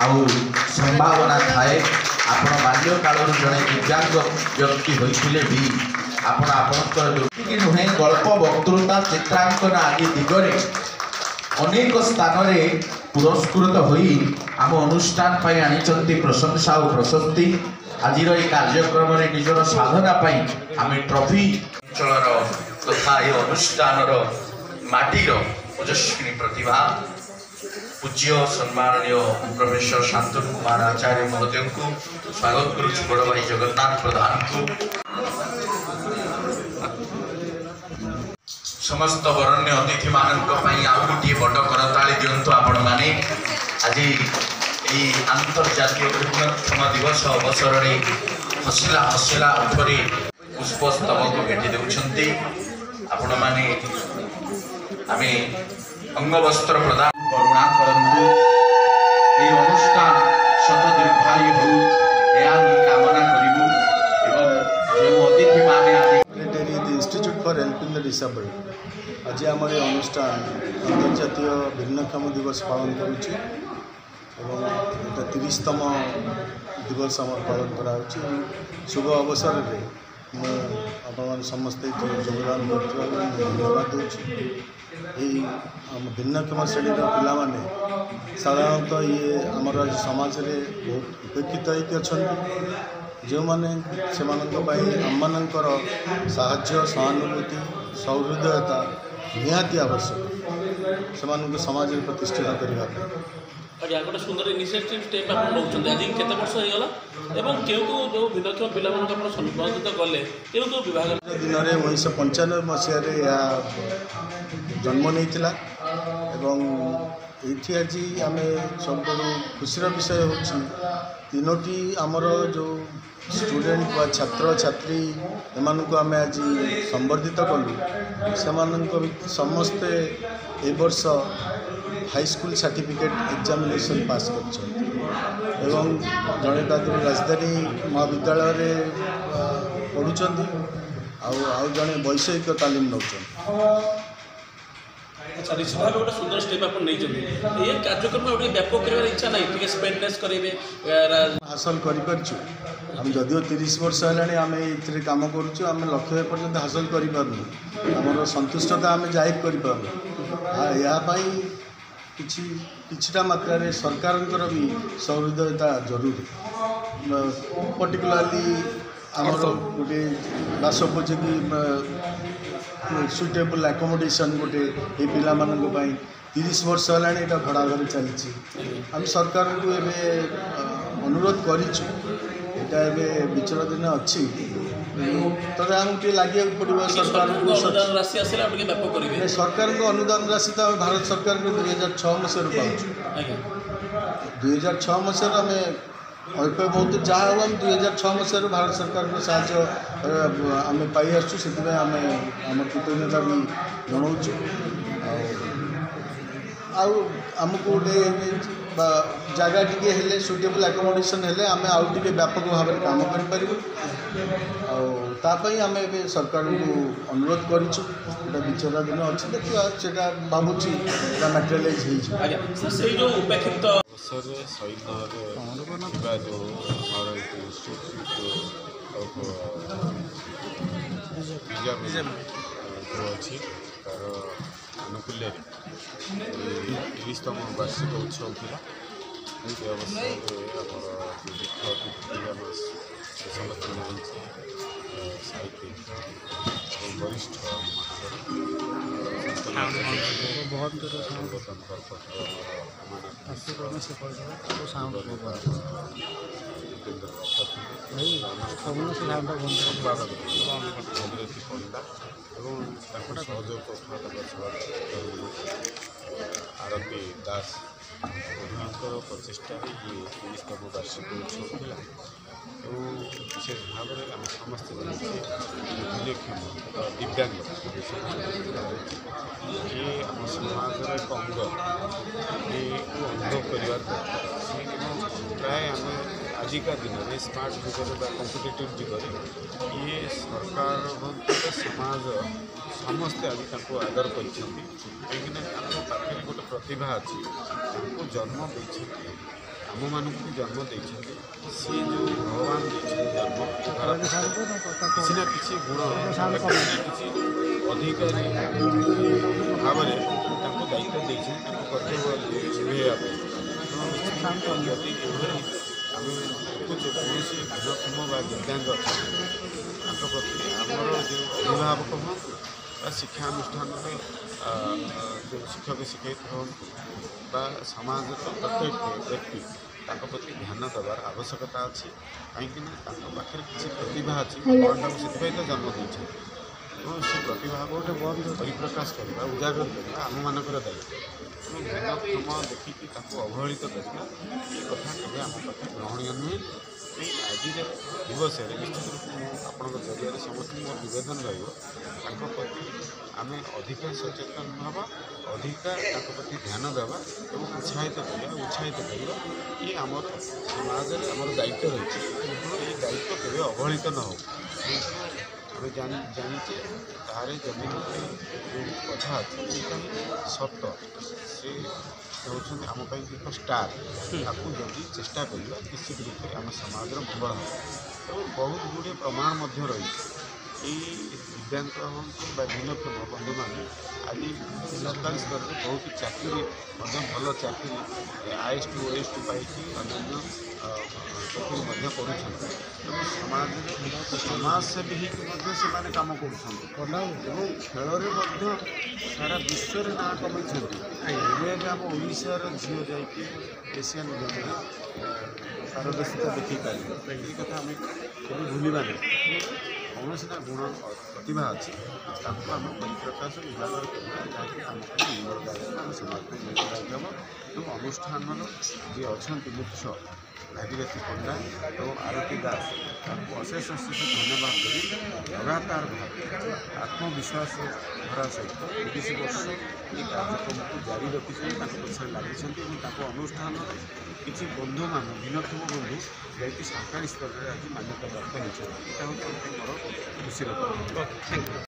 आउ संभावना थाए आपण बाल्यकाल जड़े दिव्यांग व्यक्ति होते भी आपण आपणकर नुहे गल्प वक्तृता चित्रांकन आदि दिगरे अनेक स्थान में पुरस्कृत होई आम अनुष्ठान पाई आनी प्रशंसा और प्रशस्ति आज कार्यक्रम में निजर साधना पाई आम ट्रॉफी अंचल तथा ये अनुष्ठान माटीर ओजस्विनी प्रतिभा पूज्य सम्माननीय प्रोफेसर शांतनु कुमार आचार्य महोदय को स्वागत करुछु बड़ भाई जगन्नाथ प्रधान को समस्त वरण्य अतिथि मानक आउ गोटे बड़ करताली दिंतु आपण मैंने आज ये अंतर्जातीय वृद्धक्षम दिवस अवसर में हसिला हसिला उठे पुष्पस्तबक भेटी देउछंती आपण माने आमे अंगवस्त्र प्रदान करुणा करंतु ये अनुष्ठान शत दीर्घायु हो या कामना करिबु एवं जो अतिथि माने the institute for helping the disabled आज आम अनुष्ठान अंतर्जातीय भिन्नक्षम दिवस पालन करुच्ची एवं एटा 30तम दिवस आम पालन करा शुभ अवसर में मुझे समस्ते योगदान धन्यवाद दूसरी भिन्नक्षम श्रेणी पिला माने साधारणतः ये आमर समाज में बहुत उपेक्षित होती अच्छा जो मैंने से आम मानकर साहाय्य सहानुभूति सौहृदयता निहाती आवश्यक से समाज में प्रतिष्ठित करने आज्ञा गोटे सुंदर इनिशिएटिव स्टेप आप नौकरी आज केते वर्ष होगला एवं केउ जो भिन्नक्षम पिला आप सम्मानित कले केउ विभाग दिन में 1995 मसीह जन्म नहीं एवं ये आज आम सब खुशी विषय हूँ तीनोटी आमर जो स्टूडेंट व छात्र छात्री एम आम आज संबर्धित कलु से समस्ते ए वर्ष हाई स्कूल सर्टिफिकेट एग्जामिनेशन पास कर जड़े राजधानी महाविद्यालय पढ़ुं आउ जड़े वैषयिक तालीम नौ। अच्छा निश्चित भाव गोटे सुंदर स्टेप आप नहीं ये कार्यक्रम में गोटे व्यापक कर इच्छा ना टे स्पेडनेस करेंगे हासिल करें जदिव 30 वर्ष है आम ये कम करें लक्ष्य पर्यंत हासिल करें संतुष्टता आम जाहिर करें किछिटा मात्रा सरकार भी सहृदयता जरूरी पर्टिकुलाली आमर गोटे बासोपयोगी सुइटेबल एकोमोडेशन गोटे ये पिला 30 वर्ष है यहाँ भड़ा घर चली आम सरकार को अनुरोध करा विचाराधीन अच्छी तब आमको लगे पड़ो सरकार सरकार को अनुदान राशि तो भारत सरकार को 2006 मसीह पाँच 2006 मसीह आम अल्प बहुत जहाँ हम 2006 मसीह भारत सरकार को साहाय्य आम पाई आम आम कृतज्ञता भी जनाऊँ आमको गोटे जगह टी हेले सुइटेबल एकोमोडेशन हेले आम आउ टे व्यापक भाव में काम करें आम ए सरकार को अनुरोध करूँ विचाराधीन अच्छी देखा से भावुँ मैटेरियालाइज जो उपेक्षित शहीद नगर जो हमारा इंस्टीट्यूट जो अच्छी तार आनुकूल्य 30तम वार्षिक उत्सव था ये अवसर वरिष्ठ सहयोग आरती दास प्रचेषा ये 30तम वार्षिक उत्सव था और विशेष भाव में आम समस्त भिन्नक्षम दिव्यांग ये आम समाज एक अंग ये अंग कर प्राय आम आजिका दिन में स्मार्ट जुगर कम्पिटेटिव जुगर ये सरकार समाज समस्ते आज आदर कर कहीं पाखे गोटे प्रतिभा अच्छी जन्म देते ଆମମାନଙ୍କୁ ବି ଜନ୍ମ ଦେଇଛନ୍ତି ସିଏ ଯେଉଁ ଭଗବାନ ଦେଇଛନ୍ତି ଜନ୍ମ କିଛି ନା କିଛି ଗୁଣ କିଛି ନା କିଛି ଅଧିକାରୀ ଭାବରେ ତାଙ୍କୁ ଦାୟିତ୍ୱ ଦେଇଛନ୍ତି ତାଙ୍କୁ କର୍ତ୍ତବ୍ୟ ନିଭେଇବା ପାଇଁ। ତେଣୁ ଯଦି ଏଭଳି ଆମେ ଦେଖୁଛୁ କୌଣସି ଭିନ୍ନକ୍ଷମ ବା ଦିବ୍ୟାଙ୍ଗ ଅଛନ୍ତି ତାଙ୍କ ପ୍ରତି ଆମର ଯେଉଁ ଅଭିଭାବକ ହୁଅନ୍ତୁ ବା ଶିକ୍ଷାନୁଷ୍ଠାନର ଯେଉଁ ଶିକ୍ଷକ ଶିକ୍ଷୟିତ୍ରୀ ହୁଅନ୍ତୁ ବା ସମାଜର ପ୍ରତ୍ୟେକ ବ୍ୟକ୍ତି ତାଙ୍କ ପ୍ରତି ଧ୍ୟାନ ଦେବାର ଆବଶ୍ୟକତା ଅଛି। କାହିଁକିନା ତାଙ୍କ ପାଖରେ କିଛି ପ୍ରତିଭା ଅଛି ଭଗବାନ ତାଙ୍କୁ ସେଥିପାଇଁ ତ ଜନ୍ମ ଦେଇଛନ୍ତି। ଏବଂ ସେ ପ୍ରତିଭାକୁ ଗୋଟେ ବନ୍ଦ ପରିପ୍ରକାଶ କରିବା ଉଜାଗର କରିବା ଆମମାନଙ୍କର ଦାୟିତ୍ୱ। ତେଣୁ ଭିନ୍ନକ୍ଷମ ଦେଖିକି ତାଙ୍କୁ ଅବହେଳିତ କରିବା ଏ କଥା କେବେ ଆମ ପାଖରେ ଗ୍ରହଣୀୟ ନୁହେଁ। ଏଇ ଆଜିର ଦିବସରେ ନିଶ୍ଚିତ ରୂପେ ମୁଁ ଆପଣଙ୍କ ଜରିଆରେ ସମସ୍ତଙ୍କୁ ମୋର ନିବେଦନ ରହିବ ତାଙ୍କ ପ୍ରତି ଆମେ ଅଧିକା ସଚେତନ ହେବା ଅଧିକା ତାଙ୍କ ପ୍ରତି ଧ୍ୟାନ ଦେବା ଏବଂ ଉତ୍ସାହିତ କରିବା ଇଏ ଆମର ସମାଜରେ ଆମର ଦାୟିତ୍ୱ ରହିଛି। ତେଣୁ ଏହି ଦାୟିତ୍ୱ କେବେ ଅବହେଳିତ ନ ହେଉ। ଆମେ ଜାଣିଛେ ତାହାର ଜମିନରେ ଯେଉଁ କଥା ଅଛି ସେଇଟା ହିଁ ସତ। ସେ ହେଉଛନ୍ତି ଆମ ପାଇଁ ଏକ ଷ୍ଟାର୍। ତାକୁ ଯଦି ଚେଷ୍ଟା କରିବା ନିଶ୍ଚିତ ରୂପେ ଆମ ସମାଜର ମଙ୍ଗଳ ହେବ। ଏବଂ ବହୁତ ଗୁଡ଼ିଏ ପ୍ରମାଣ ମଧ୍ୟ ରହିଛି। ଏଇ ଦିବ୍ୟାଙ୍ଗ ହୁଅନ୍ତୁ ବା ଭିନ୍ନକ୍ଷମ ବନ୍ଧୁମାନେ ଆଜି ସରକାରୀ ସ୍ତରରେ ବହୁତ ଚାକିରି ମଧ୍ୟ ଭଲ ଚାକିରି IAS ଠୁ OAS ଠୁ ପାଇକି ଅନ୍ୟାନ୍ୟ ଚାକିରି ମଧ୍ୟ କରୁଛନ୍ତି। ତେଣୁ ସମାଜରେ ସମାଜସେବୀ ହେଇକି ମଧ୍ୟ ସେମାନେ କାମ କରୁଛନ୍ତି ଏବଂ ଖେଳରେ ମଧ୍ୟ ସାରା ବିଶ୍ୱରେ ନାଁ କମେଇଛନ୍ତି। ଏବେ ଆମ ଓଡ଼ିଶାର ଝିଅ ଯାଇକି ଏସିଆନ୍ ଗେମ୍ରେ ପାରଦର୍ଶିତା ଦେଖେଇ ପାରିବେ। ଏହି କଥା ଆମେ କେବେ ଭୁଲିବା ନାହିଁ। କୌଣସି ନା ଗୁଣ ପ୍ରତିଭା ଅଛି ତାକୁ ଆମେ ପରିପ୍ରକାଶ ଉଜାଗର କରିବା ଯାହାକି ଆମ ପାଇଁ ମଙ୍ଗଳଦାୟକ ଆମ ସମାଜ ପାଇଁ ମଙ୍ଗଳଦାୟକ ହେବ। ଏବଂ ଅନୁଷ୍ଠାନର ଯିଏ ଅଛନ୍ତି ମୁଖ୍ୟ ଭାଗୀରଥୀ ପଣ୍ଡା ଏବଂ ଆରତୀ ଦାସ ତାଙ୍କୁ ଅଶେଷ ଧନ୍ୟବାଦ କରି ଲଗାତାର ଭାବେ ଆତ୍ମବିଶ୍ୱାସ ଭରା ସହିତ 30 ବର୍ଷ ଏହି କାର୍ଯ୍ୟକ୍ରମକୁ ଜାରି ରଖିଛନ୍ତି ତାଙ୍କ ପଛରେ ଲାଗିଛନ୍ତି ଏବଂ ତାଙ୍କ ଅନୁଷ୍ଠାନର କିଛି ବନ୍ଧୁମାନେ ଭିନ୍ନକ୍ଷମ ବନ୍ଧୁ ଯାଇକି ସରକାରୀ ସ୍ତରରେ ଆଜି ମାନ୍ୟତା ପ୍ରାପ୍ତ ହୋଇଛନ୍ତି। ଏଇଟା ହେଉଛି ମୋର ଖୁସିର କଥା।